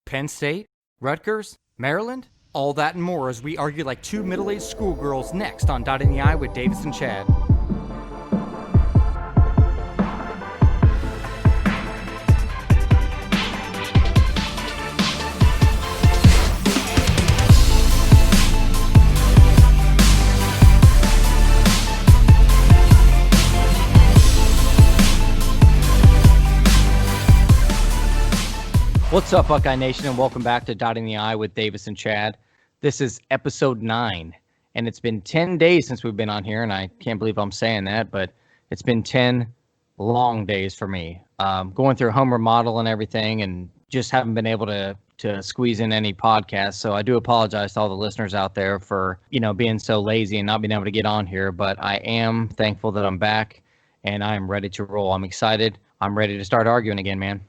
Penn State, Rutgers, Maryland, all that and more as we argue like two middle-aged schoolgirls next on Dotting the I with Davis and Chad. What's up, Buckeye Nation, and welcome back to Dotting the I with Davis and Chad. This is episode 9, and it's been 10 days since we've been on here, and I can't believe I'm saying that, but it's been 10 long days for me. Going through home remodel and everything, and just haven't been able to squeeze in any podcasts, so I do apologize to all the listeners out there for, being so lazy and not being able to get on here, but I am thankful that I'm back, and I am ready to roll. I'm excited. I'm ready to start arguing again, man.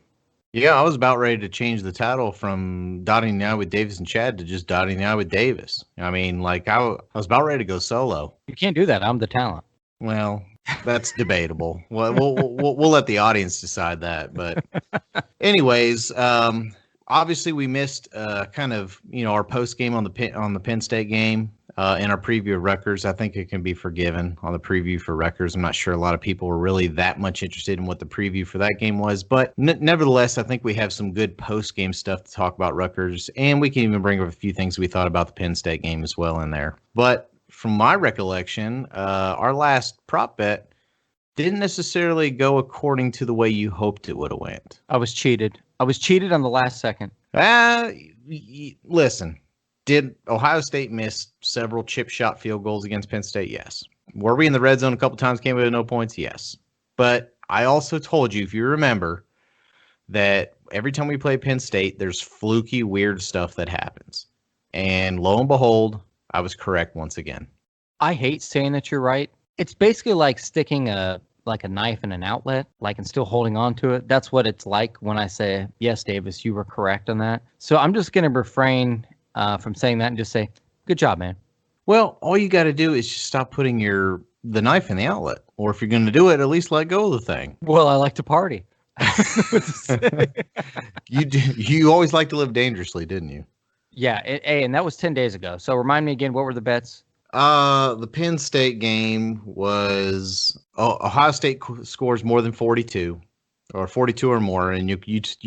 Yeah, I was about ready to change the title from Dotting the I with Davis and Chad to just Dotting the I with Davis. I mean, I was about ready to go solo. You can't do that. I'm the talent. Well, that's debatable. We'll let the audience decide that. But anyways, obviously we missed our post game on the Penn State game. In our preview of Rutgers. I think it can be forgiven on the preview for Rutgers. I'm not sure a lot of people were really that much interested in what the preview for that game was, but nevertheless, I think we have some good post-game stuff to talk about Rutgers, and we can even bring up a few things we thought about the Penn State game as well in there. But from my recollection, our last prop bet didn't necessarily go according to the way you hoped it would have went. I was cheated. on the last second. Listen. Did Ohio State miss several chip shot field goals against Penn State? Yes. Were we in the red zone a couple times, came with no points? Yes. But I also told you, if you remember, that every time we play Penn State, there's fluky, weird stuff that happens. And lo and behold, I was correct once again. I hate saying that you're right. It's basically like sticking a knife in an outlet, and still holding on to it. That's what it's like when I say, yes, Davis, you were correct on that. So I'm just going to refrain from saying that and just say, good job, man. Well, all you got to do is just stop putting the knife in the outlet. Or if you're going to do it, at least let go of the thing. Well, I like to party. You always like to live dangerously, didn't you? Yeah, and that was 10 days ago. So remind me again, what were the bets? The Penn State game was Ohio State scores more than 42. Or 42 or more, and you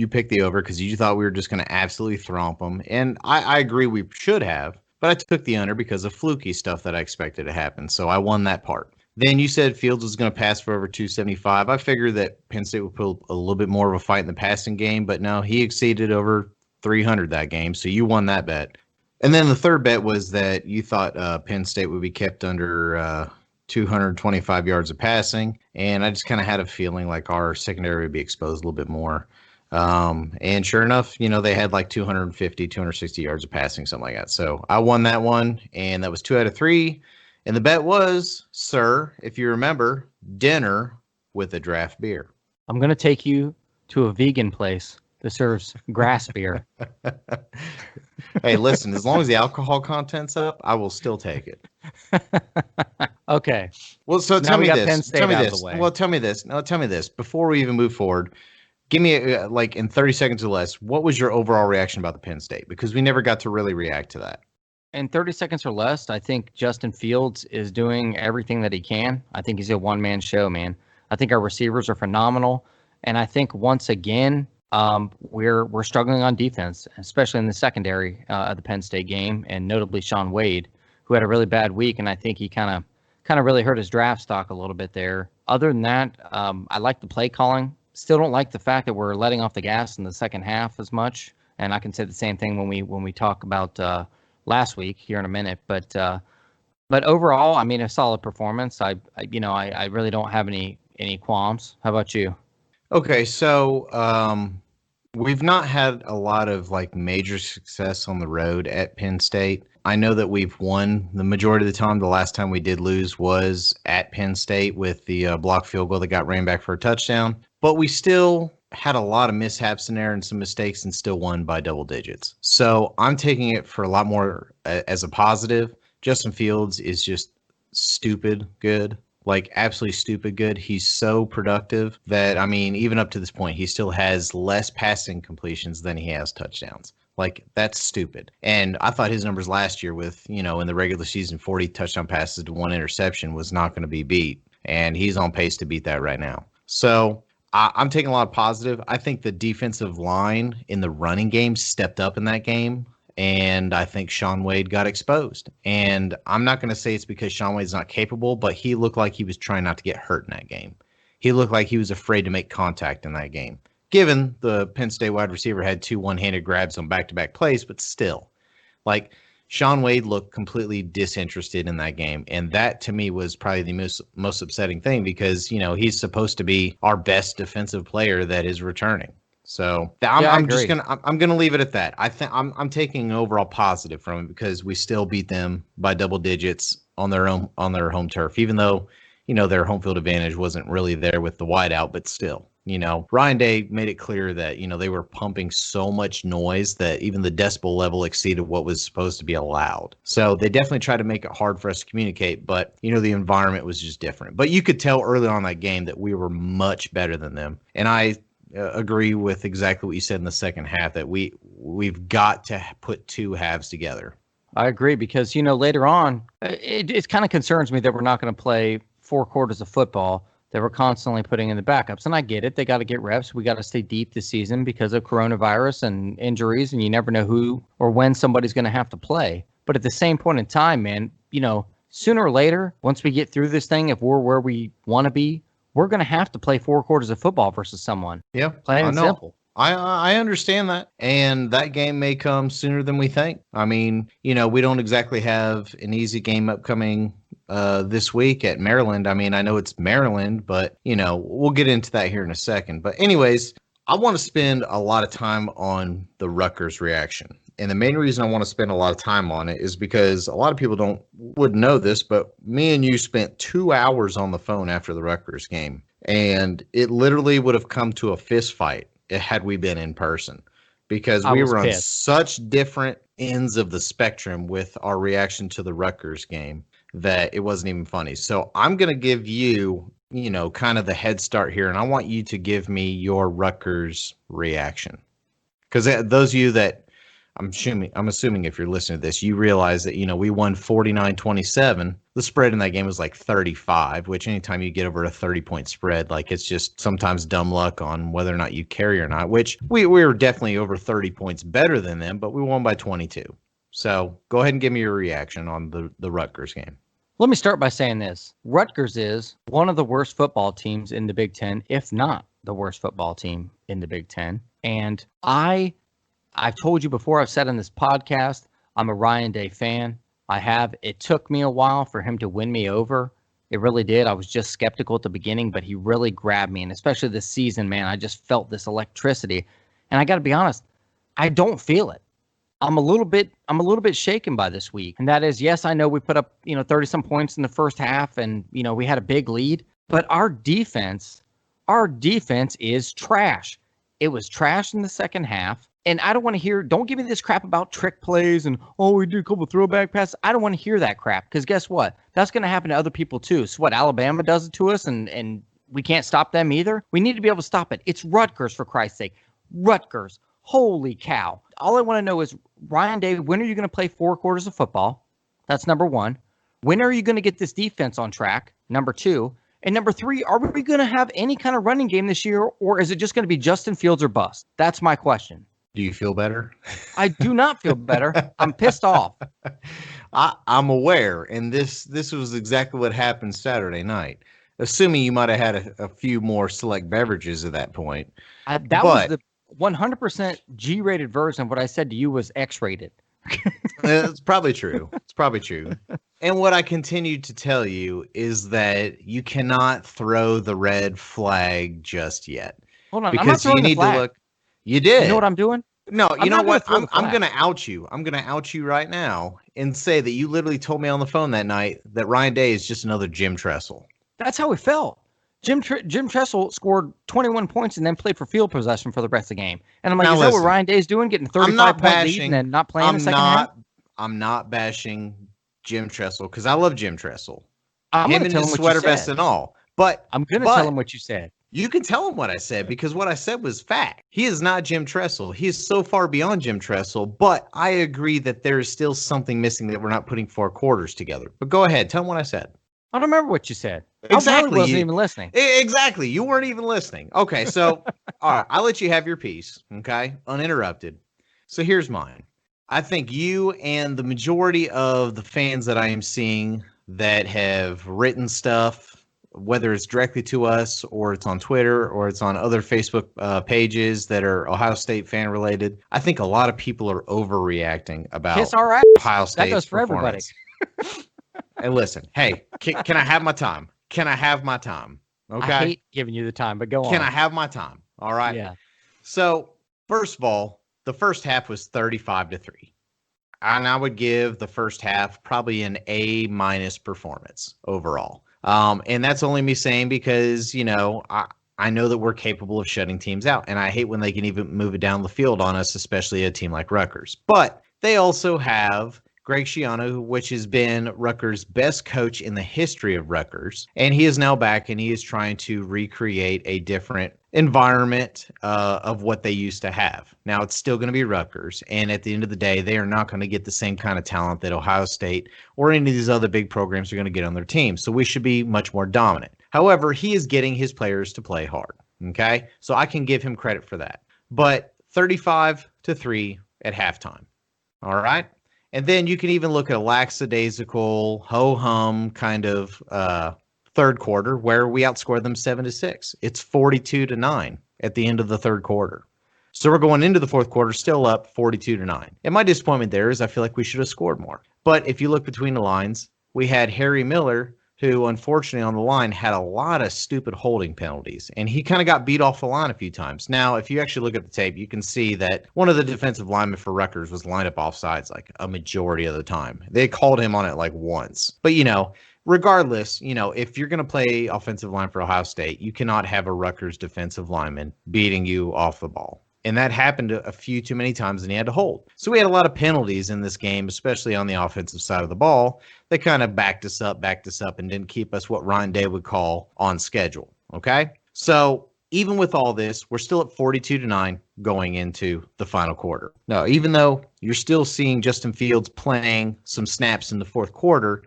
picked the over because you thought we were just going to absolutely thwomp them. And I agree we should have, but I took the under because of fluky stuff that I expected to happen. So I won that part. Then you said Fields was going to pass for over 275. I figured that Penn State would put a little bit more of a fight in the passing game, but no, he exceeded over 300 that game. So you won that bet. And then the third bet was that you thought Penn State would be kept under 225 yards of passing, and I just kind of had a feeling like our secondary would be exposed a little bit more. And sure enough, they had 250, 260 yards of passing, something like that. So I won that one, and that was 2 out of 3. And the bet was, sir, if you remember, dinner with a draft beer. I'm going to take you to a vegan place that serves grass beer. Hey, listen, as long as the alcohol content's up, I will still take it. Okay. Well, so tell me this. Tell me this. Well, tell me this. No, tell me this. Before we even move forward, give me, in 30 seconds or less, what was your overall reaction about the Penn State? Because we never got to really react to that. In 30 seconds or less, I think Justin Fields is doing everything that he can. I think he's a one-man show, man. I think our receivers are phenomenal. And I think once again, we're struggling on defense, especially in the secondary of the Penn State game, and notably Shaun Wade, who had a really bad week, and I think he kind of really hurt his draft stock a little bit there. Other than that, I like the play calling. Still don't like the fact that we're letting off the gas in the second half as much, and I can say the same thing when we talk about last week here in a minute. But overall, I mean, a solid performance. I really don't have any qualms. How about you? Okay, so we've not had a lot of major success on the road at Penn State. I know that we've won the majority of the time. The last time we did lose was at Penn State with the blocked field goal that got ran back for a touchdown. But we still had a lot of mishaps in there and some mistakes and still won by double digits. So I'm taking it for a lot more as a positive. Justin Fields is just stupid good. like absolutely stupid good. He's so productive that, I mean, even up to this point, he still has less passing completions than he has touchdowns. Like, that's stupid. And I thought his numbers last year with, in the regular season, 40 touchdown passes to 1 interception was not going to be beat. And he's on pace to beat that right now. So I'm taking a lot of positive. I think the defensive line in the running game stepped up in that game. And I think Shaun Wade got exposed. And I'm not going to say it's because Shaun Wade's not capable, but he looked like he was trying not to get hurt in that game. He looked like he was afraid to make contact in that game. Given the Penn State wide receiver had 2 one-handed grabs on back-to-back plays, but still, like, Shaun Wade looked completely disinterested in that game. And that, to me, was probably the most upsetting thing because, he's supposed to be our best defensive player that is returning. So I'm just gonna leave it at that. I think I'm taking an overall positive from it because we still beat them by double digits on their home turf, even though their home field advantage wasn't really there with the wideout, but still. Ryan Day made it clear that they were pumping so much noise that even the decibel level exceeded what was supposed to be allowed. So they definitely tried to make it hard for us to communicate, but the environment was just different. But you could tell early on in that game that we were much better than them, and I agree with exactly what you said in the second half, that we've got to put 2 halves together. I agree because, later on, it kind of concerns me that we're not going to play 4 quarters of football, that we're constantly putting in the backups. And I get it. They got to get reps. We got to stay deep this season because of coronavirus and injuries, and you never know who or when somebody's going to have to play. But at the same point in time, man, sooner or later, once we get through this thing, if we're where we want to be, we're going to have to play 4 quarters of football versus someone. Yeah, plain and simple. I understand that, and that game may come sooner than we think. I mean, we don't exactly have an easy game upcoming this week at Maryland. I mean, I know it's Maryland, but we'll get into that here in a second. But anyways, I want to spend a lot of time on the Rutgers reaction. And the main reason I want to spend a lot of time on it is because a lot of people wouldn't know this, but me and you spent 2 hours on the phone after the Rutgers game. And it literally would have come to a fist fight had we been in person, because we were on such different ends of the spectrum with our reaction to the Rutgers game that it wasn't even funny. So I'm going to give you, kind of the head start here, and I want you to give me your Rutgers reaction. Because those of you that, I'm assuming if you're listening to this, you realize that, we won 49-27. The spread in that game was like 35, which anytime you get over a 30-point spread, like, it's just sometimes dumb luck on whether or not you carry or not, which we were definitely over 30 points better than them, but we won by 22. So go ahead and give me your reaction on the Rutgers game. Let me start by saying this. Rutgers is one of the worst football teams in the Big Ten, if not the worst football team in the Big Ten. And I've told you before, I've said on this podcast, I'm a Ryan Day fan. It took me a while for him to win me over. It really did. I was just skeptical at the beginning, but he really grabbed me. And especially this season, man, I just felt this electricity. And I got to be honest, I don't feel it. I'm a little bit shaken by this week. And that is, yes, I know we put up, 30 some points in the first half and, we had a big lead, but our defense is trash. It was trash in the second half. And I don't want to don't give me this crap about trick plays and, we did a couple throwback passes. I don't want to hear that crap, because guess what? That's going to happen to other people too. So what, Alabama does it to us and we can't stop them either? We need to be able to stop it. It's Rutgers, for Christ's sake. Rutgers. Holy cow. All I want to know is, Ryan Day, when are you going to play 4 quarters of football? That's number 1. When are you going to get this defense on track? Number 2. And number 3, are we going to have any kind of running game this year, or is it just going to be Justin Fields or bust? That's my question. Do you feel better? I do not feel better. I'm pissed off. I'm aware, and this was exactly what happened Saturday night. Assuming you might have had a few more select beverages at that point. Was the 100% G-rated version of what I said to you was X-rated. It's probably true. And what I continued to tell you is that you cannot throw the red flag just yet. Hold on, because I'm not throwing the flag. To look. You did. You know what I'm doing? No, you know what? I'm going to out you. I'm going to out you right now and say that you literally told me on the phone that night that Ryan Day is just another Jim Tressel. That's how it felt. Jim Tressel scored 21 points and then played for field possession for the rest of the game. And I'm like, that what Ryan Day's doing? Getting 35-point lead and then not playing the second half? I'm not bashing Jim Tressel because I love Jim Tressel. I'm him going to in tell him his what you sweater vest said. and all. But I'm going to tell him what you said. you can tell him what I said because what I said was fact. He is not Jim Tressel. He is so far beyond Jim Tressel, but I agree that there is still something missing that we're not putting 4 quarters together. But go ahead. Tell him what I said. I don't remember what you said. Exactly. I really wasn't even listening. Exactly. You weren't even listening. Okay, so all right, I'll let you have your piece, okay? Uninterrupted. So here's mine. I think you and the majority of the fans that I am seeing that have written stuff, whether it's directly to us or it's on Twitter or it's on other Facebook pages that are Ohio State fan related, I think a lot of people are overreacting about Kiss our ass. Ohio State's That goes for performance. And listen, hey, can I have my time? Can I have my time? Okay. I hate giving you the time, but go on. Can I have my time? All right. Yeah. So, first of all, the first half was 35-3. And I would give the first half probably an A- performance overall. And that's only me saying because, I know that we're capable of shutting teams out. And I hate when they can even move it down the field on us, especially a team like Rutgers. But they also have Greg Schiano, which has been Rutgers' best coach in the history of Rutgers. And he is now back and he is trying to recreate a different environment of what they used to have. Now, it's still going to be Rutgers. And at the end of the day, they are not going to get the same kind of talent that Ohio State or any of these other big programs are going to get on their team. So we should be much more dominant. However, he is getting his players to play hard. Okay. So I can give him credit for that. But 35-3 at halftime. All right. And then you can even look at a lackadaisical, ho-hum kind of third quarter where we outscored them 7-6. It's 42-9 at the end of the third quarter. So we're going into the fourth quarter still up 42-9. And my disappointment there is I feel like we should have scored more. But if you look between the lines, we had Harry Miller, who unfortunately on the line had a lot of stupid holding penalties. And he kind of got beat off the line a few times. Now, if you actually look at the tape, you can see that one of the defensive linemen for Rutgers was lined up offsides like a majority of the time. They called him on it like once. But, regardless, if you're going to play offensive line for Ohio State, you cannot have a Rutgers defensive lineman beating you off the ball. And that happened a few too many times and he had to hold. So we had a lot of penalties in this game, especially on the offensive side of the ball. They kind of backed us up, and didn't keep us what Ryan Day would call on schedule. Okay. So even with all this, we're still at 42-9 going into the final quarter. Now, even though you're still seeing Justin Fields playing some snaps in the fourth quarter,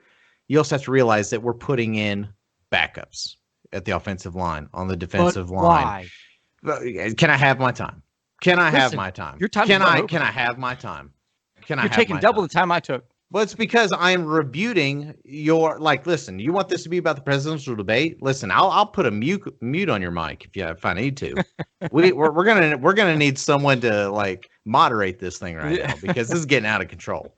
you also have to realize that we're putting in backups at the offensive line, on the defensive line. Why? Can I have my time? Can I have my time? Your time Can I have my time? You're taking double the time I took. Well, it's because I am rebuting listen, you want this to be about the presidential debate? Listen, I'll put a mute on your mic if I need to. we're gonna need someone to moderate this thing right now because this is getting out of control.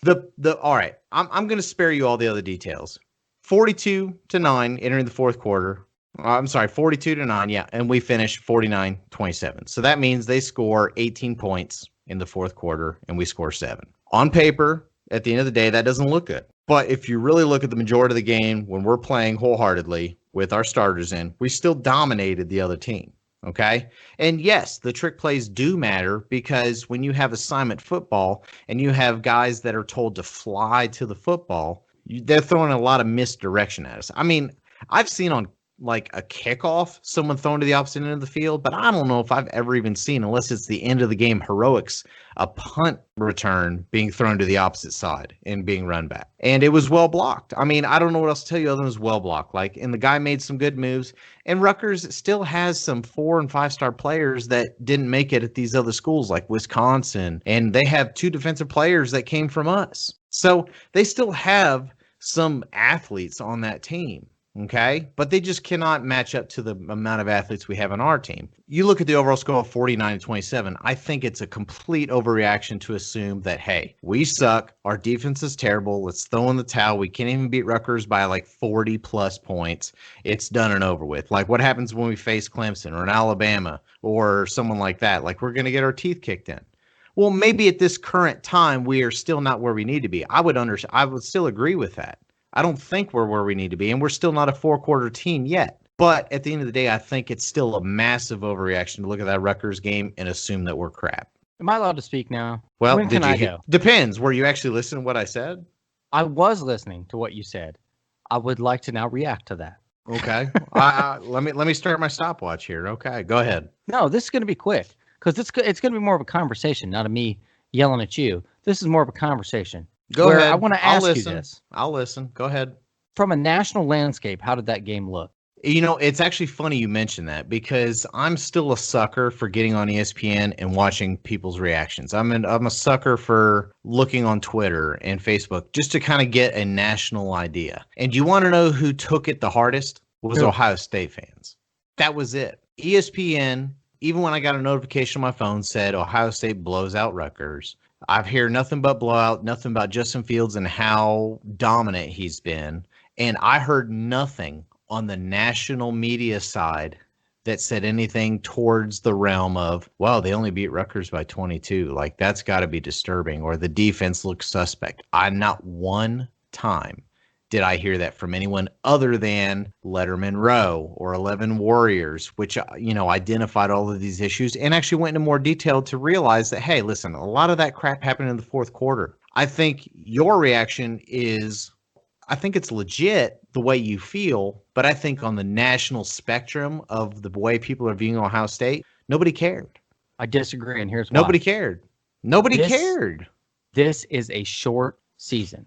All right, I'm gonna spare you all the other details. 42-9 entering the fourth quarter. I'm sorry, 42-9, yeah, and we finished 49-27. So that means they score 18 points in the fourth quarter, and we score 7. On paper, at the end of the day, that doesn't look good. But if you really look at the majority of the game, when we're playing wholeheartedly with our starters in, we still dominated the other team, okay? And yes, the trick plays do matter because when you have assignment football and you have guys that are told to fly to the football, they're throwing a lot of misdirection at us. I mean, I've seen on a kickoff, someone thrown to the opposite end of the field, but I don't know if I've ever even seen, unless it's the end of the game heroics, a punt return being thrown to the opposite side and being run back. And it was well blocked. I mean, I don't know what else to tell you other than it was well blocked. And the guy made some good moves. And Rutgers still has some 4- and 5-star players that didn't make it at these other schools like Wisconsin. And they have 2 defensive players that came from us. So they still have some athletes on that team. Okay, but they just cannot match up to the amount of athletes we have on our team. You look at the overall score of 49-27. I think it's a complete overreaction to assume that, hey, we suck. Our defense is terrible. Let's throw in the towel. We can't even beat Rutgers by 40 plus points. It's done and over with. What happens when we face Clemson or an Alabama or someone like that? We're going to get our teeth kicked in. Well, maybe at this current time, we are still not where we need to be. I would still agree with that. I don't think we're where we need to be, and we're still not a 4-quarter team yet. But at the end of the day, I think it's still a massive overreaction to look at that Rutgers game and assume that we're crap. Am I allowed to speak now? Well, when can I go? Depends. Were you actually listening to what I said? I was listening to what you said. I would like to now react to that. Okay. Let me start my stopwatch here. Okay, go ahead. No, this is going to be quick because it's going to be more of a conversation, not of me yelling at you. This is more of a conversation. Go where ahead. I want to I'll ask you listen. this. I'll listen. Go ahead. From a national landscape, how did that game look? You know, it's actually funny you mention that because I'm still a sucker for getting on ESPN and watching people's reactions. I'm a sucker for looking on Twitter and Facebook just to kind of get a national idea. And you want to know who took it the hardest? Was Who? Ohio State fans. That was it. ESPN, even when I got a notification on my phone, said Ohio State blows out Rutgers. I've heard nothing but blowout, nothing about Justin Fields and how dominant he's been. And I heard nothing on the national media side that said anything towards the realm of, wow, they only beat Rutgers by 22. Like, that's got to be disturbing. Or the defense looks suspect. Not one time did I hear that from anyone other than Letterman Row or 11 Warriors, which, identified all of these issues and actually went into more detail to realize that, hey, listen, a lot of that crap happened in the fourth quarter. I think your reaction is, I think it's legit the way you feel, but I think on the national spectrum of the way people are viewing Ohio State, nobody cared. I disagree, and here's why. Nobody cared. Nobody cared. This is a short season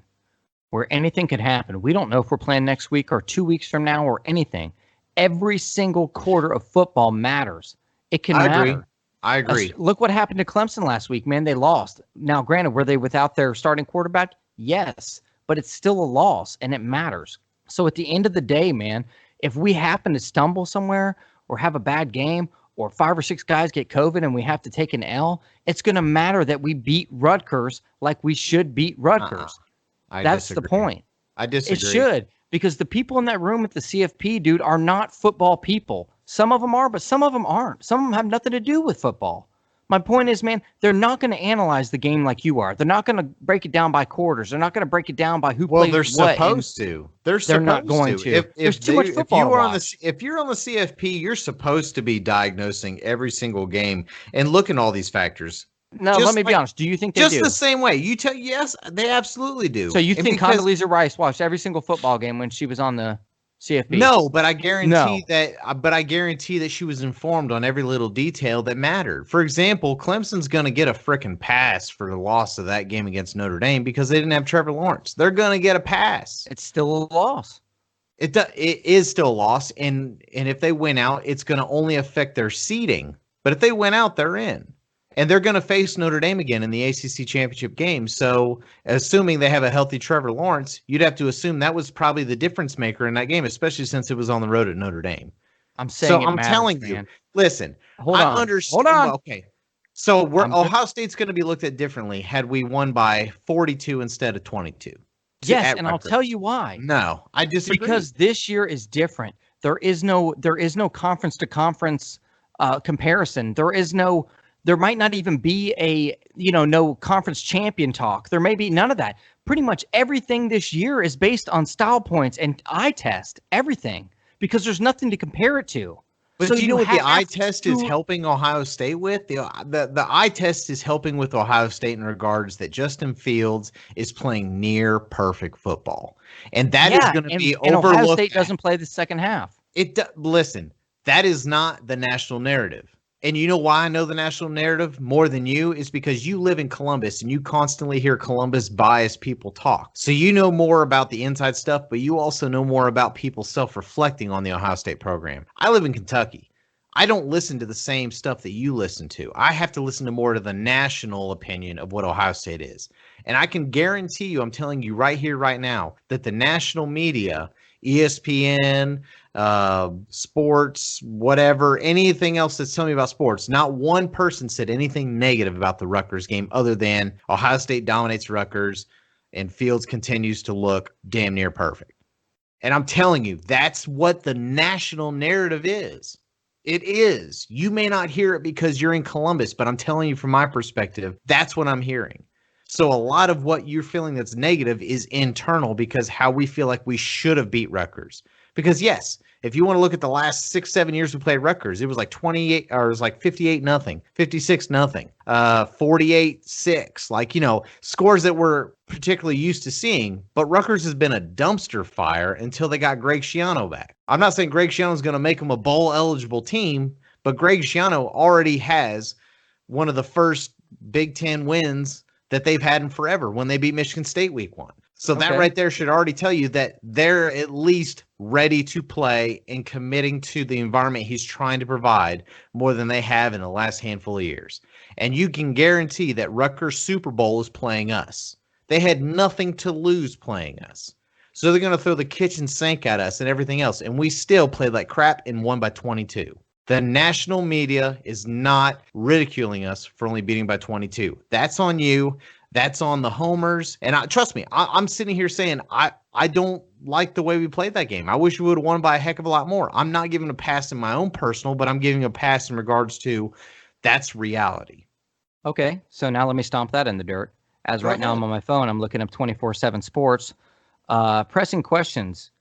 where anything could happen. We don't know if we're playing next week or 2 weeks from now or anything. Every single quarter of football matters. It can matter. I agree. Look what happened to Clemson last week, man. They lost. Now, granted, were they without their starting quarterback? Yes, but it's still a loss, and it matters. So at the end of the day, man, if we happen to stumble somewhere or have a bad game or 5 or 6 guys get COVID and we have to take an L, it's going to matter that we beat Rutgers like we should beat Rutgers. That's the point. I disagree. It should, because the people in that room at the CFP, dude, are not football people. Some of them are, but some of them aren't. Some of them have nothing to do with football. My point is, man, they're not going to analyze the game like you are. They're not going to break it down by quarters. They're not going to break it down by who plays what. Well, they're supposed to. They're not going to. There's too much football to watch. If you're on the CFP, you're supposed to be diagnosing every single game and looking at all these factors. No, let me be honest. Do you think they do? Just the same way. Yes, they absolutely do. So you think Condoleezza Rice watched every single football game when she was on the CFP? No, but I guarantee that she was informed on every little detail that mattered. For example, Clemson's going to get a frickin' pass for the loss of that game against Notre Dame because they didn't have Trevor Lawrence. They're going to get a pass. It's still a loss. It is still a loss, and if they win out, it's going to only affect their seeding. But if they win out, they're in. And they're going to face Notre Dame again in the ACC championship game. So, assuming they have a healthy Trevor Lawrence, you'd have to assume that was probably the difference maker in that game, especially since it was on the road at Notre Dame. I'm saying, so I'm telling you, listen. Hold on. Understand. Hold on. Okay. So Ohio State's going to be looked at differently had we won by 42 instead of 22. Yes, and I'll tell you why. No, I disagree. Because this year is different. There is no conference to conference comparison. There might not even be no conference champion talk. There may be none of that. Pretty much everything this year is based on style points and eye test, everything, because there's nothing to compare it to. But so do you know what the eye test is helping Ohio State with? The eye test is helping with Ohio State in regards that Justin Fields is playing near perfect football. And that is going to be overlooked. And Ohio State doesn't play the second half. Listen, that is not the national narrative. And you know why I know the national narrative more than you is because you live in Columbus and you constantly hear Columbus biased people talk. So you know more about the inside stuff, but you also know more about people self-reflecting on the Ohio State program. I live in Kentucky. I don't listen to the same stuff that you listen to. I have to listen to more to the national opinion of what Ohio State is. And I can guarantee you, I'm telling you right here, right now, that the national media, ESPN, sports, whatever, anything else that's telling me about sports, not one person said anything negative about the Rutgers game other than Ohio State dominates Rutgers and Fields continues to look damn near perfect. And I'm telling you, that's what the national narrative is. It is. You may not hear it because you're in Columbus, but I'm telling you from my perspective, that's what I'm hearing. So a lot of what you're feeling that's negative is internal because how we feel like we should have beat Rutgers. Because yes, If you want to look at the last 6-7 years we played Rutgers, it was like 28, or it was like 58-0, 56-0, 48-6. Like, scores that we're particularly used to seeing. But Rutgers has been a dumpster fire until they got Greg Schiano back. I'm not saying Greg Schiano is going to make them a bowl eligible team, but Greg Schiano already has one of the first Big Ten wins that they've had in forever when they beat Michigan State week 1. So that right there should already tell you that they're at least ready to play and committing to the environment he's trying to provide more than they have in the last handful of years. And you can guarantee that Rutgers Super Bowl is playing us. They had nothing to lose playing us. So they're going to throw the kitchen sink at us and everything else. And we still played like crap and won by 22. The national media is not ridiculing us for only beating by 22. That's on you. That's on the homers. And trust me, I'm sitting here saying I don't like the way we played that game. I wish we would have won by a heck of a lot more. I'm not giving a pass in my own personal, but I'm giving a pass in regards to that's reality. Okay, so now let me stomp that in the dirt. As right now I'm on my phone, I'm looking up 24/7 Sports. Pressing questions.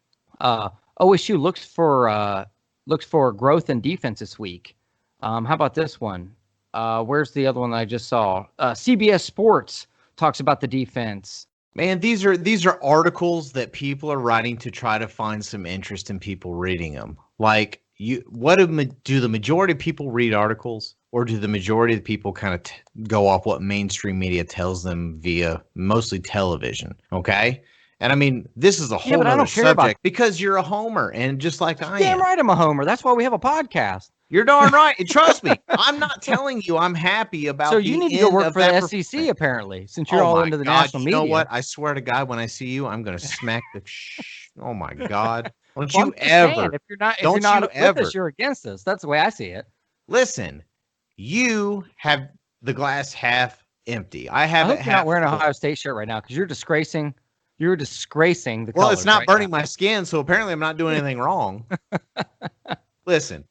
OSU looks for growth in defense this week. How about this one? Where's the other one that I just saw? CBS Sports talks about the defense. Man, these are articles that people are writing to try to find some interest in people reading them. Like, do the majority of people read articles, or do the majority of the people kind of go off what mainstream media tells them via mostly television? Okay. And I mean, this is a whole other subject because you're a homer, and just like I am. Damn right I'm a homer. That's why we have a podcast. You're darn right. And trust me, I'm not telling you I'm happy about. So you need to go work for the SEC, apparently, since you're all into the national media. You know what? I swear to God, when I see you, I'm going to smack the. Oh my God! Don't you ever? If you're not with us, you're against us. That's the way I see it. Listen, you have the glass half empty. I have it half. You're not wearing an Ohio State shirt right now because you're disgracing. You're disgracing the. Well, it's not burning my skin, so apparently I'm not doing anything wrong. Listen.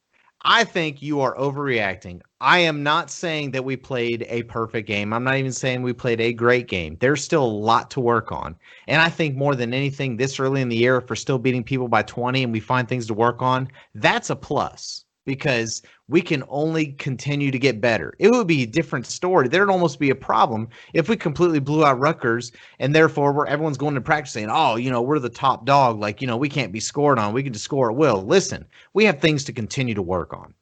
I think you are overreacting. I am not saying that we played a perfect game. I'm not even saying we played a great game. There's still a lot to work on. And I think more than anything, this early in the year, if we're still beating people by 20 and we find things to work on, that's a plus because we can only continue to get better. It would be a different story. There'd almost be a problem if we completely blew out Rutgers and therefore everyone's going to practice saying, oh, we're the top dog. Like, we can't be scored on. We can just score at will. Listen, we have things to continue to work on.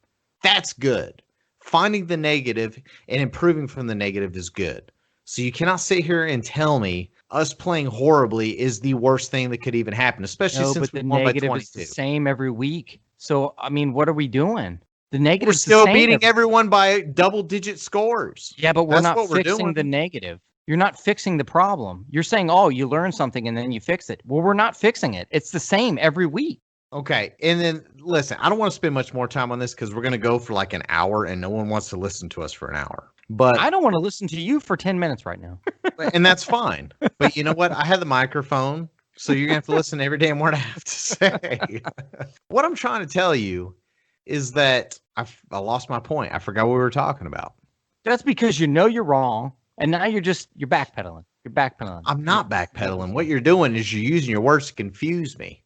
That's good. Finding the negative and improving from the negative is good. So you cannot sit here and tell me us playing horribly is the worst thing that could even happen, especially since we won by 22. Is the same every week. So, I mean, what are we doing? The negative. We're still beating everyone by double-digit scores. Yeah, but we're not fixing the negative. You're not fixing the problem. You're saying, oh, you learn something and then you fix it. Well, we're not fixing it. It's the same every week. Okay, and then listen, I don't want to spend much more time on this because we're going to go for like an hour and no one wants to listen to us for an hour. But I don't want to listen to you for 10 minutes right now. And that's fine. But you know what? I have the microphone, so you're going to have to listen to every damn word I have to say. What I'm trying to tell you is that I lost my point. I forgot what we were talking about. That's because you're wrong, and now you're backpedaling. You're backpedaling. I'm not backpedaling. What you're doing is you're using your words to confuse me.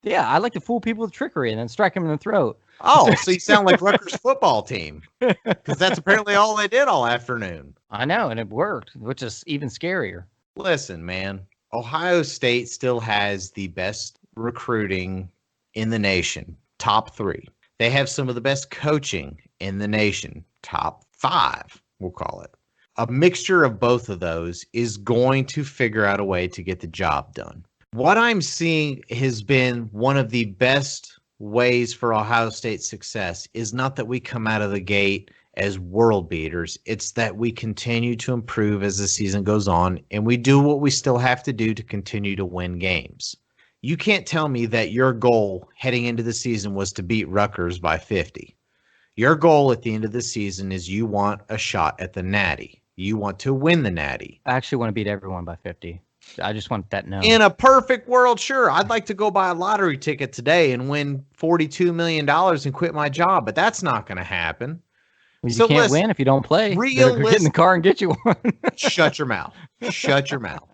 Yeah, I like to fool people with trickery and then strike them in the throat. Oh, so you sound like Rutgers football team. Because that's apparently all they did all afternoon. I know, and it worked, which is even scarier. Listen, man, Ohio State still has the best recruiting in the nation, top 3. They have some of the best coaching in the nation, top 5, we'll call it. A mixture of both of those is going to figure out a way to get the job done. What I'm seeing has been one of the best ways for Ohio State's success is not that we come out of the gate as world beaters. It's that we continue to improve as the season goes on, and we do what we still have to do to continue to win games. You can't tell me that your goal heading into the season was to beat Rutgers by 50. Your goal at the end of the season is you want a shot at the Natty. You want to win the Natty. I actually want to beat everyone by 50. I just want that known. In a perfect world, sure. I'd like to go buy a lottery ticket today and win $42 million and quit my job, but that's not going to happen. You can't win if you don't play. Get in the car and get you one. Shut your mouth. Shut your mouth.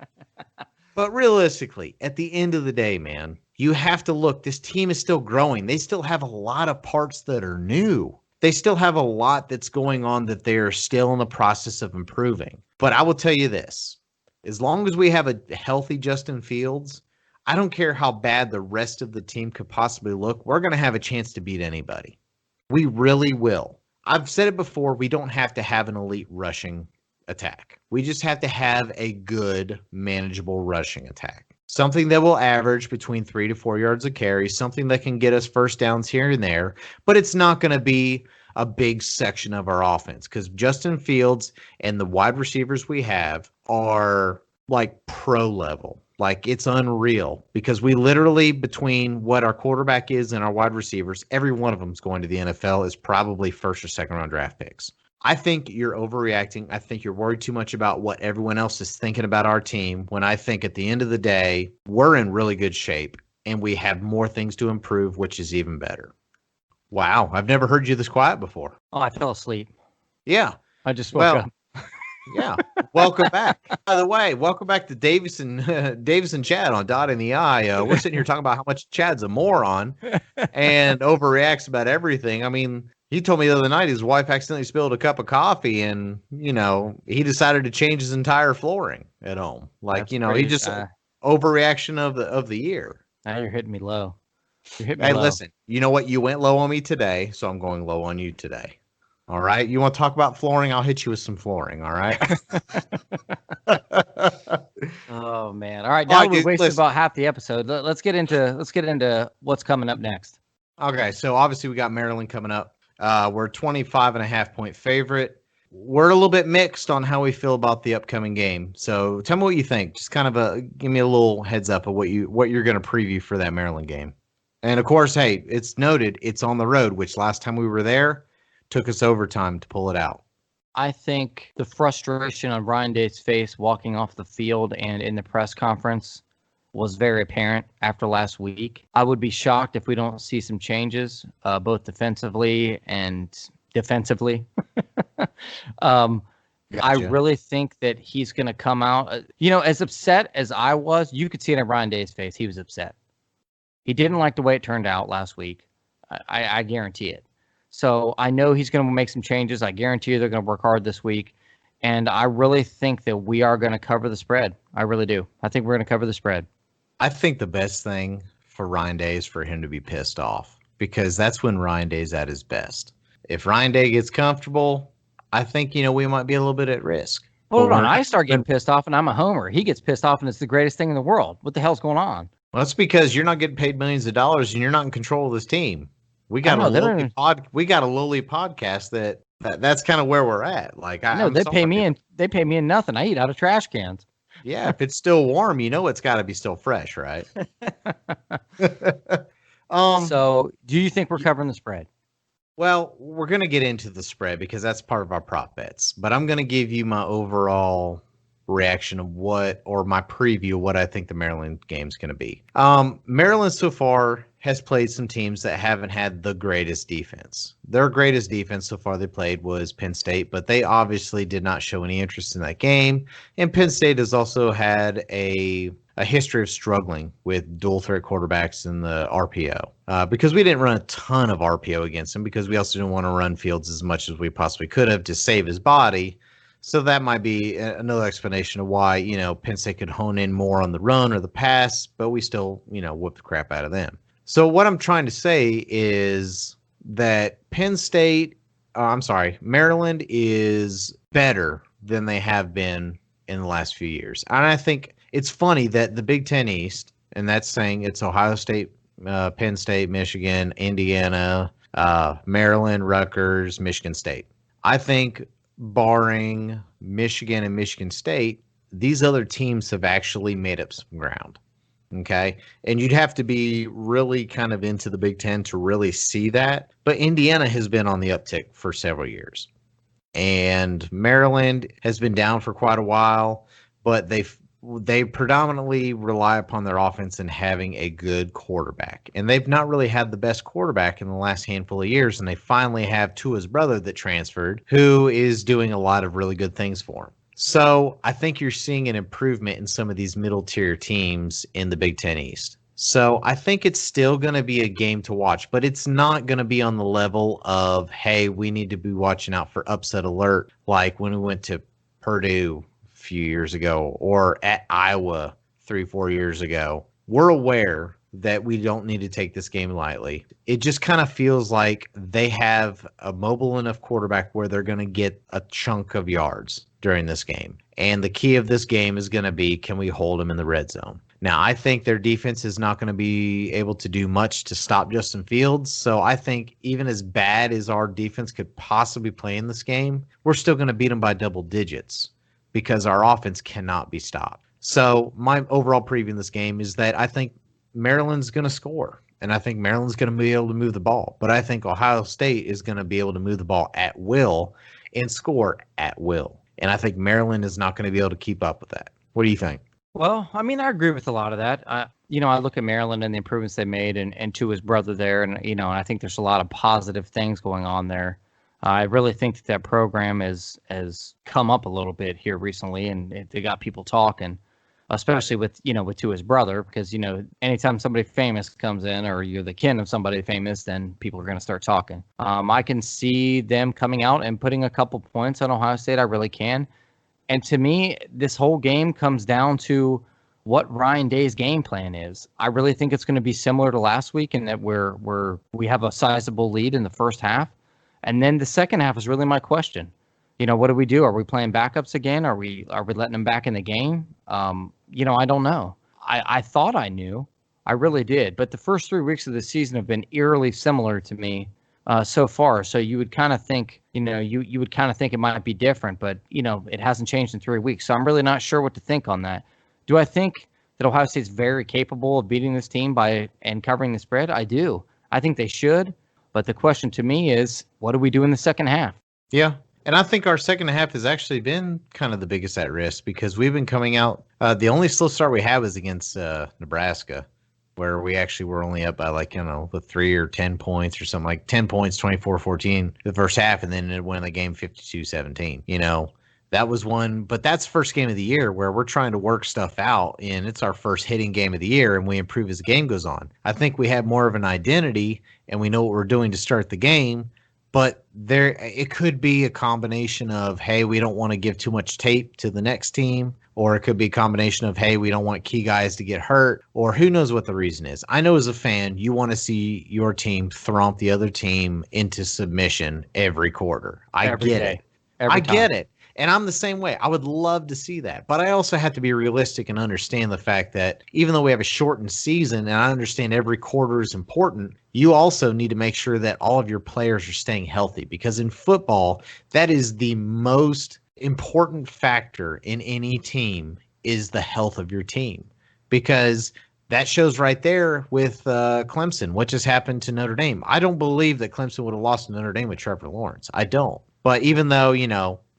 But realistically, at the end of the day, man, you have to look, this team is still growing. They still have a lot of parts that are new. They still have a lot that's going on that they're still in the process of improving. But I will tell you this, as long as we have a healthy Justin Fields, I don't care how bad the rest of the team could possibly look, we're going to have a chance to beat anybody. We really will. I've said it before, we don't have to have an elite rushing attack. We just have to have a good, manageable rushing attack. Something that will average between 3 to 4 yards a carry, something that can get us first downs here and there, but it's not going to be a big section of our offense because Justin Fields and the wide receivers we have are like pro level. Like it's unreal because we literally, between what our quarterback is and our wide receivers, every one of them is going to the NFL is probably first or second round draft picks. I think you're overreacting. I think you're worried too much about what everyone else is thinking about our team when I think at the end of the day, we're in really good shape and we have more things to improve, which is even better. Wow. I've never heard you this quiet before. Oh, I fell asleep. Yeah. I just woke up. Yeah. Welcome back. By the way, welcome back to Davis and Chad on Dot in the Eye. We're sitting here talking about how much Chad's a moron and overreacts about everything. I mean, he told me the other night his wife accidentally spilled a cup of coffee and, he decided to change his entire flooring at home. Like, That's he just overreaction of the year. Now you're hitting me low. You're hitting me Hey, low. listen, you know what? You went low on me today, so I'm going low on you today. All right. You want to talk about flooring? I'll hit you with some flooring. All right. Oh man. All right. Now we wasted about half the episode. Let's get into what's coming up next. Okay. So obviously we got Maryland coming up. We're 25.5-point favorite. We're a little bit mixed on how we feel about the upcoming game. So tell me what you think. Just kind of give me a little heads up of what you're going to preview for that Maryland game. And of course, hey, it's noted it's on the road, which last time we were there took us overtime to pull it out. I think the frustration on Ryan Day's face walking off the field and in the press conference was very apparent after last week. I would be shocked if we don't see some changes, both defensively and defensively. Gotcha. I really think that he's going to come out, as upset as I was, you could see it in Ryan Day's face. He was upset. He didn't like the way it turned out last week. I guarantee it. So I know he's going to make some changes. I guarantee you they're going to work hard this week. And I really think that we are going to cover the spread. I really do. I think we're going to cover the spread. I think the best thing for Ryan Day is for him to be pissed off because that's when Ryan Day's at his best. If Ryan Day gets comfortable, I think, we might be a little bit at risk. Hold on. I start getting pissed off and I'm a homer. He gets pissed off and it's the greatest thing in the world. What the hell's going on? Well, that's because you're not getting paid millions of dollars and you're not in control of this team. We got a lowly podcast that's kind of where we're at. Like they pay me in nothing. I eat out of trash cans. Yeah, if it's still warm, it's got to be still fresh, right? So, do you think we're covering the spread? Well, we're going to get into the spread because that's part of our prop bets. But I'm going to give you my overall reaction of my preview of what I think the Maryland game's going to be. Maryland so far has played some teams that haven't had the greatest defense. Their greatest defense so far they played was Penn State, but they obviously did not show any interest in that game. And Penn State has also had a history of struggling with dual threat quarterbacks in the RPO because we didn't run a ton of RPO against him because we also didn't want to run Fields as much as we possibly could have to save his body. So that might be another explanation of why, Penn State could hone in more on the run or the pass, but we still, whoop the crap out of them. So what I'm trying to say is that Maryland is better than they have been in the last few years. And I think it's funny that the Big Ten East, and that's saying it's Ohio State, Penn State, Michigan, Indiana, Maryland, Rutgers, Michigan State. I think barring Michigan and Michigan State, these other teams have actually made up some ground. Okay. And you'd have to be really kind of into the Big Ten to really see that. But Indiana has been on the uptick for several years. And Maryland has been down for quite a while, but they predominantly rely upon their offense and having a good quarterback. And they've not really had the best quarterback in the last handful of years. And they finally have Tua's brother that transferred, who is doing a lot of really good things for him. So I think you're seeing an improvement in some of these middle tier teams in the Big Ten East. So I think it's still going to be a game to watch, but it's not going to be on the level of, hey, we need to be watching out for upset alert, like when we went to Purdue a few years ago or at Iowa 3-4 years ago. We're aware that we don't need to take this game lightly. It just kind of feels like they have a mobile enough quarterback where they're going to get a chunk of yards during this game. And the key of this game is going to be, can we hold them in the red zone? Now, I think their defense is not going to be able to do much to stop Justin Fields. So I think even as bad as our defense could possibly play in this game, we're still going to beat them by double digits because our offense cannot be stopped. So my overall preview in this game is that I think Maryland's going to score, and I think Maryland's going to be able to move the ball. But I think Ohio State is going to be able to move the ball at will and score at will. And I think Maryland is not going to be able to keep up with that. What do you think? Well, I mean, I agree with a lot of that. I look at Maryland and the improvements they made and to his brother there. And, and I think there's a lot of positive things going on there. I really think that program has come up a little bit here recently, and they got people talking, especially with to his brother, because, anytime somebody famous comes in or you're the kin of somebody famous, then people are going to start talking. I can see them coming out and putting a couple points on Ohio State. I really can. And to me, this whole game comes down to what Ryan Day's game plan is. I really think it's going to be similar to last week in that we have a sizable lead in the first half. And then the second half is really my question. What do we do? Are we playing backups again? Are we letting them back in the game? I don't know. I thought I knew. I really did. But the first 3 weeks of the season have been eerily similar to me so far. So you would kind of think, you would kind of think it might be different, but, it hasn't changed in 3 weeks. So I'm really not sure what to think on that. Do I think that Ohio State's very capable of beating this team and covering the spread? I do. I think they should. But the question to me is, what do we do in the second half? Yeah. And I think our second half has actually been kind of the biggest at risk because we've been coming out. The only slow start we have is against Nebraska, where we actually were only up by the 3 or 10 points or something, like 10 points, 24-14 the first half, and then it went the game 52-17. That was one, but that's first game of the year where we're trying to work stuff out, and it's our first hitting game of the year, and we improve as the game goes on. I think we have more of an identity, and we know what we're doing to start the game, but it could be a combination of, hey, we don't want to give too much tape to the next team, or it could be a combination of, hey, we don't want key guys to get hurt, or who knows what the reason is. I know as a fan, you want to see your team thwomp the other team into submission every quarter. I get it. I get it. And I'm the same way. I would love to see that. But I also have to be realistic and understand the fact that even though we have a shortened season, and I understand every quarter is important, you also need to make sure that all of your players are staying healthy. Because in football, that is the most important factor in any team, is the health of your team. Because that shows right there with Clemson, what just happened to Notre Dame. I don't believe that Clemson would have lost to Notre Dame with Trevor Lawrence. I don't. But even though,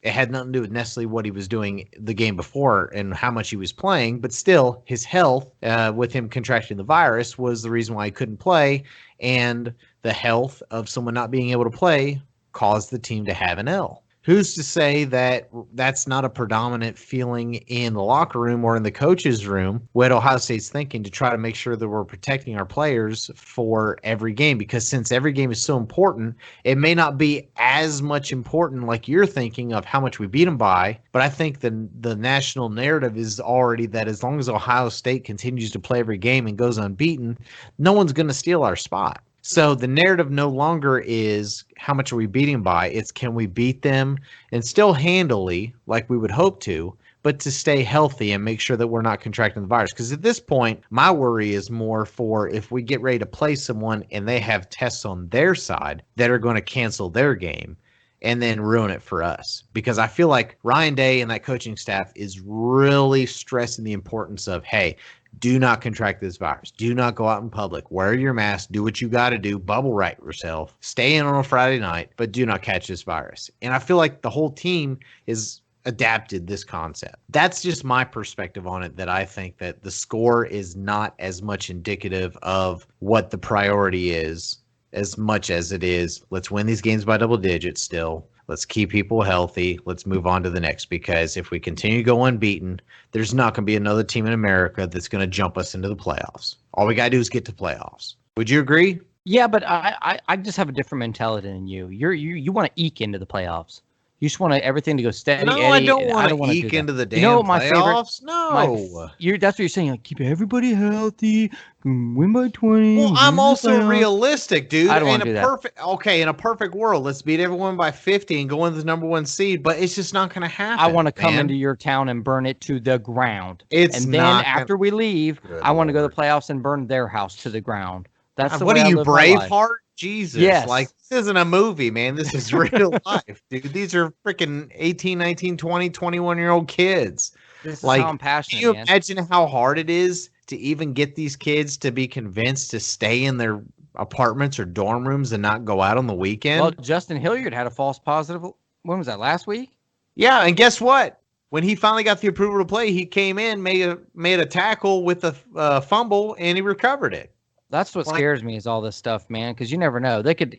it had nothing to do with necessarily what he was doing the game before and how much he was playing, but still his health with him contracting the virus was the reason why he couldn't play, and the health of someone not being able to play caused the team to have an L. Who's to say that that's not a predominant feeling in the locker room or in the coach's room, what Ohio State's thinking to try to make sure that we're protecting our players for every game? Because since every game is so important, it may not be as much important like you're thinking of how much we beat them by, but I think the national narrative is already that as long as Ohio State continues to play every game and goes unbeaten, no one's going to steal our spot. So the narrative no longer is how much are we beating by, it's can we beat them and still handily like we would hope to, but to stay healthy and make sure that we're not contracting the virus. Because at this point, my worry is more for if we get ready to play someone and they have tests on their side that are going to cancel their game and then ruin it for us. Because I feel like Ryan Day and that coaching staff is really stressing the importance of, hey, do not contract this virus. Do not go out in public. Wear your mask. Do what you got to do. Bubble wrap yourself. Stay in on a Friday night, but do not catch this virus. And I feel like the whole team is adapted this concept. That's just my perspective on it, that I think that the score is not as much indicative of what the priority is as much as it is, let's win these games by double digits still. Let's keep people healthy. Let's move on to the next, because if we continue to go unbeaten, there's not going to be another team in America that's going to jump us into the playoffs. All we got to do is get to playoffs. Would you agree? Yeah, but I just have a different mentality than you. You want to eke into the playoffs. You just want everything to go steady. No, Eddie. I don't want to do eke that. into the damn You know what my playoffs. That's what you're saying. Like, keep everybody healthy, win by 20. Well, I'm also realistic, dude. I don't want to do that. In a perfect world, let's beat everyone by 50 and go into the number 1 seed. But it's just not going to happen. I want to come into your town and burn it to the ground. It's and not then after we leave, I want to go to the playoffs and burn their house to the ground. That's the what way are you, I live my life. Braveheart? Jesus. Yes. Like, this isn't a movie, man. This is real life, dude. These are freaking 18, 19, 20, 21-year-old kids. This is how I'm passionate, can you man. imagine how hard it is to even get these kids to be convinced to stay in their apartments or dorm rooms and not go out on the weekend? Well, Justin Hilliard had a false positive. When was that, last week? Yeah, and guess what? When he finally got the approval to play, he came in, made a tackle with a fumble, and he recovered it. That's what scares me is all this stuff, man, because you never know. They could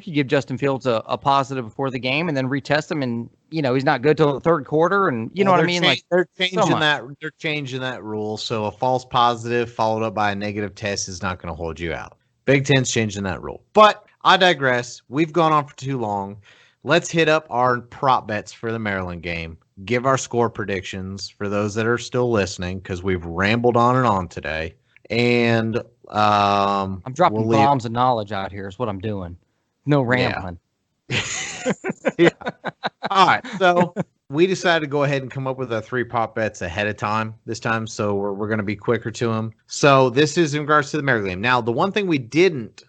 give Justin Fields a positive before the game and then retest him, and he's not good till the third quarter, and you know what I mean? They're changing that. They're changing that rule, so a false positive followed up by a negative test is not going to hold you out. Big Ten's changing that rule. But I digress. We've gone on for too long. Let's hit up our prop bets for the Maryland game. Give our score predictions for those that are still listening, because we've rambled on and on today. And I'm dropping bombs of knowledge out here is what I'm doing. No rambling. Yeah. All right. So we decided to go ahead and come up with our 3 prop bets ahead of time this time. So we're going to be quicker to them. So this is in regards to the Maryland game. Now, the one thing we didn't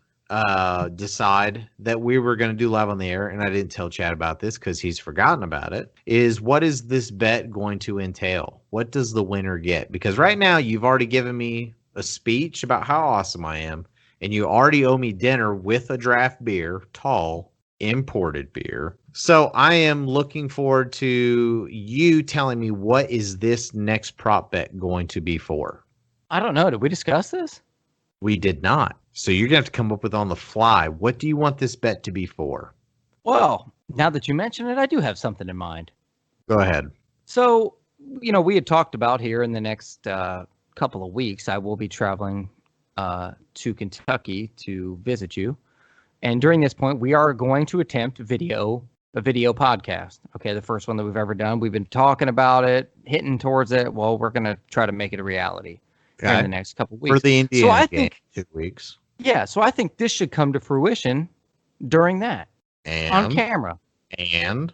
decide that we were going to do live on the air, and I didn't tell Chad about this because he's forgotten about it, is what is this bet going to entail? What does the winner get? Because right now you've already given me a speech about how awesome I am, and you already owe me dinner with a draft beer, tall, imported beer. So I am looking forward to you telling me what is this next prop bet going to be for? I don't know. Did we discuss this? We did not. So you're going to have to come up with on the fly. What do you want this bet to be for? Well, now that you mention it, I do have something in mind. Go ahead. So, we had talked about here in the next couple of weeks, I will be traveling to Kentucky to visit you. And during this point, we are going to attempt a video podcast. Okay, the first one that we've ever done. We've been talking about it, hitting towards it. Well, we're going to try to make it a reality in the next couple of weeks. For the Indiana game, 2 weeks. Yeah, so I think this should come to fruition during that. On camera. And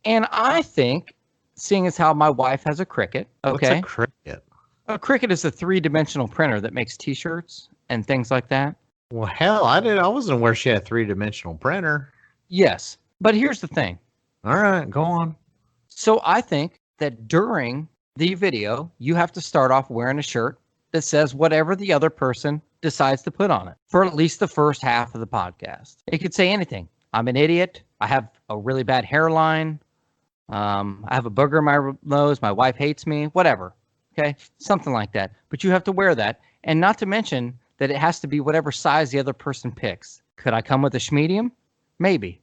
I think, seeing as how my wife has a Cricut. Okay. What's a Cricut? A Cricut is a 3-dimensional printer that makes T-shirts and things like that. Well, hell, I wasn't aware she had a 3-dimensional printer. Yes, but here's the thing. All right, go on. So I think that during the video, you have to start off wearing a shirt that says whatever the other person decides to put on it for at least the first half of the podcast. It could say anything. I'm an idiot. I have a really bad hairline. I have a booger in my nose. My wife hates me. Whatever. Okay, something like that. But you have to wear that, and not to mention that it has to be whatever size the other person picks. Could I come with a schmedium? Maybe.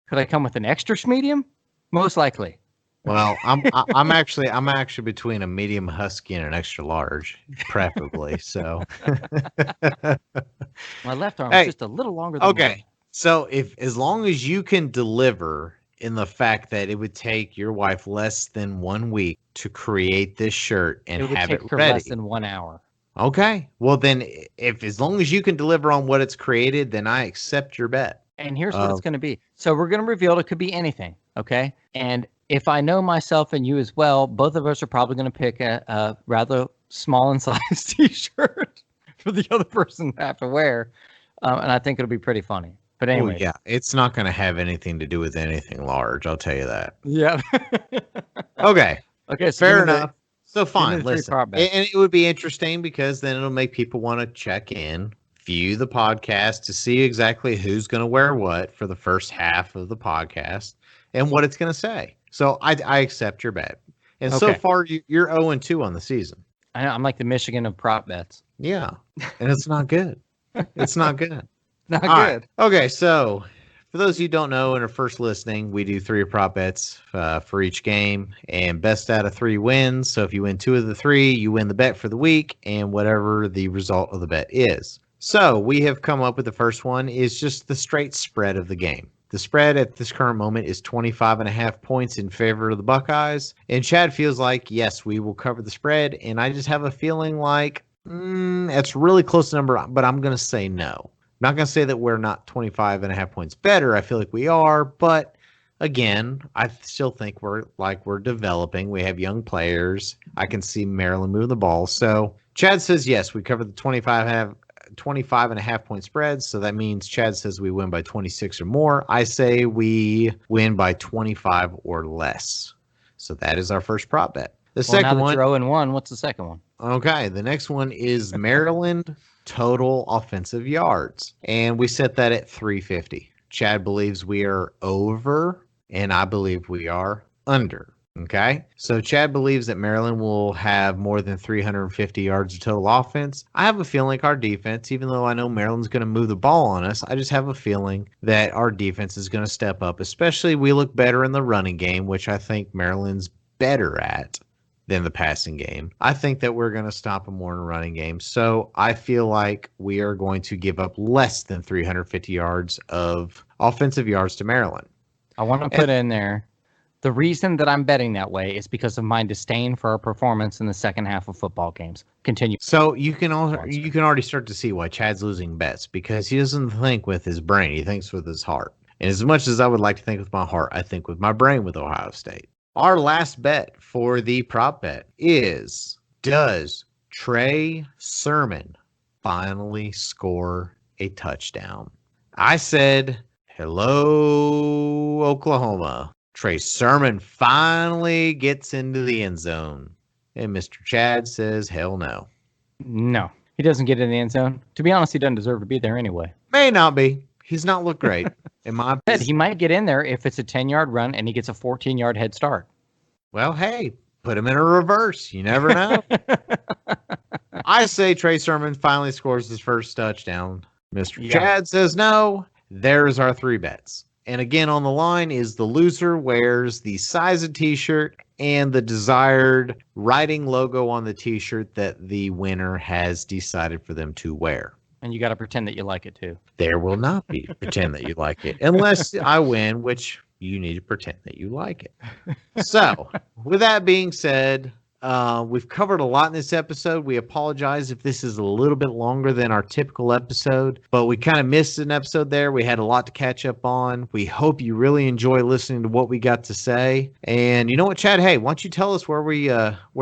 Could I come with an extra schmedium? Most likely. Well, I'm actually between a medium husky and an extra large, preferably. So my left arm is just a little longer than mine. So as long as you can deliver in the fact that it would take your wife less than 1 week to create this shirt and have it ready. Less than 1 hour. Okay. Well, then as long as you can deliver on what it's created, then I accept your bet. And here's what it's going to be. So we're going to reveal it could be anything. Okay. And if I know myself and you as well, both of us are probably going to pick a rather small in size T-shirt for the other person to have to wear. And I think it'll be pretty funny. But anyway. Yeah, it's not going to have anything to do with anything large. I'll tell you that. Yeah. Okay. Okay. So fair enough. So fine. Listen, and it would be interesting because then it'll make people want to check in, view the podcast to see exactly who's going to wear what for the first half of the podcast and what it's going to say. So I accept your bet. And so far, you're 0-2 on the season. I know, I'm like the Michigan of prop bets. Yeah. And it's not good. It's not good. Not All good. Right. Okay. So For those of you who don't know and are first listening, we do 3 prop bets for each game, and best out of 3 wins. So if you win 2 of the 3, you win the bet for the week and whatever the result of the bet is. So we have come up with the first one is just the straight spread of the game. The spread at this current moment is 25.5 points in favor of the Buckeyes. And Chad feels like, yes, we will cover the spread. And I just have a feeling like that's really close number, but I'm going to say no. I'm not going to say that we're not 25.5 points better. I feel like we are. But again, I still think we're developing. We have young players. I can see Maryland moving the ball. So Chad says, yes, we cover the 25.5 point spread. So that means Chad says we win by 26 or more. I say we win by 25 or less. So that is our first prop bet. The second one. You're 0-1. What's the second one? Okay. The next one is Maryland total offensive yards. And we set that at 350. Chad believes we are over, and I believe we are under. Okay, so Chad believes that Maryland will have more than 350 yards of total offense. I have a feeling like our defense, even though I know Maryland's going to move the ball on us, I just have a feeling that our defense is going to step up, especially we look better in the running game, which I think Maryland's better at than the passing game. I think that we're going to stop them more in the running game. So I feel like we are going to give up less than 350 yards of offensive yards to Maryland. I want to put in there, the reason that I'm betting that way is because of my disdain for our performance in the second half of football games. Continue. So you can already start to see why Chad's losing bets, because he doesn't think with his brain. He thinks with his heart. And as much as I would like to think with my heart, I think with my brain with Ohio State. Our last bet for the prop bet is, does Trey Sermon finally score a touchdown? I said, hello, Oklahoma. Trey Sermon finally gets into the end zone. And Mr. Chad says, hell no. No, he doesn't get in the end zone. To be honest, he doesn't deserve to be there anyway. May not be. He's not looked great. In my opinion. He might get in there if it's a 10-yard run and he gets a 14-yard head start. Well, hey, put him in a reverse. You never know. I say Trey Sermon finally scores his first touchdown. Mr. Chad says no. There's our 3 bets. And again, on the line is the loser wears the size of t-shirt and the desired writing logo on the t-shirt that the winner has decided for them to wear. And you got to pretend that you like it too. There will not be pretend that you like it unless I win, which you need to pretend that you like it. So with that being said, we've covered a lot in this episode. We apologize if this is a little bit longer than our typical episode, but we kind of missed an episode there. We had a lot to catch up on. We hope you really enjoy listening to what we got to say. And you know what, Chad? Hey, why don't you tell us where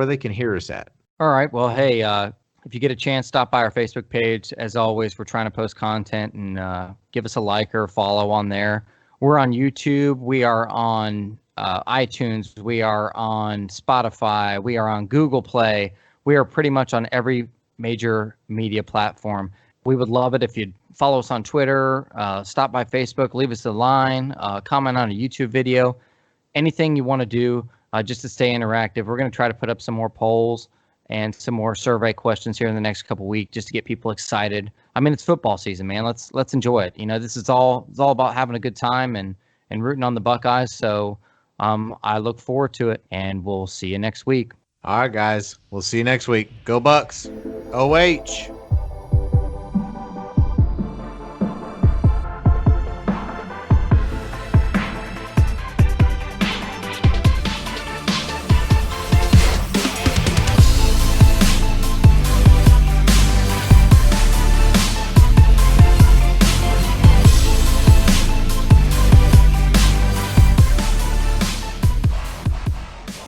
they can hear us at? All right. Well, hey, if you get a chance, stop by our Facebook page. As always, we're trying to post content, and give us a like or follow on there. We're on YouTube. We are on iTunes, we are on Spotify, we are on Google Play. We are pretty much on every major media platform. We would love it if you'd follow us on Twitter, stop by Facebook, leave us a line, comment on a YouTube video, anything you want to do just to stay interactive. We're going to try to put up some more polls and some more survey questions here in the next couple weeks just to get people excited. I mean, it's football season, man. Let's enjoy it. You know, this is all about having a good time and rooting on the Buckeyes. So I look forward to it, and we'll see you next week. All right, guys. We'll see you next week. Go Bucks. OH.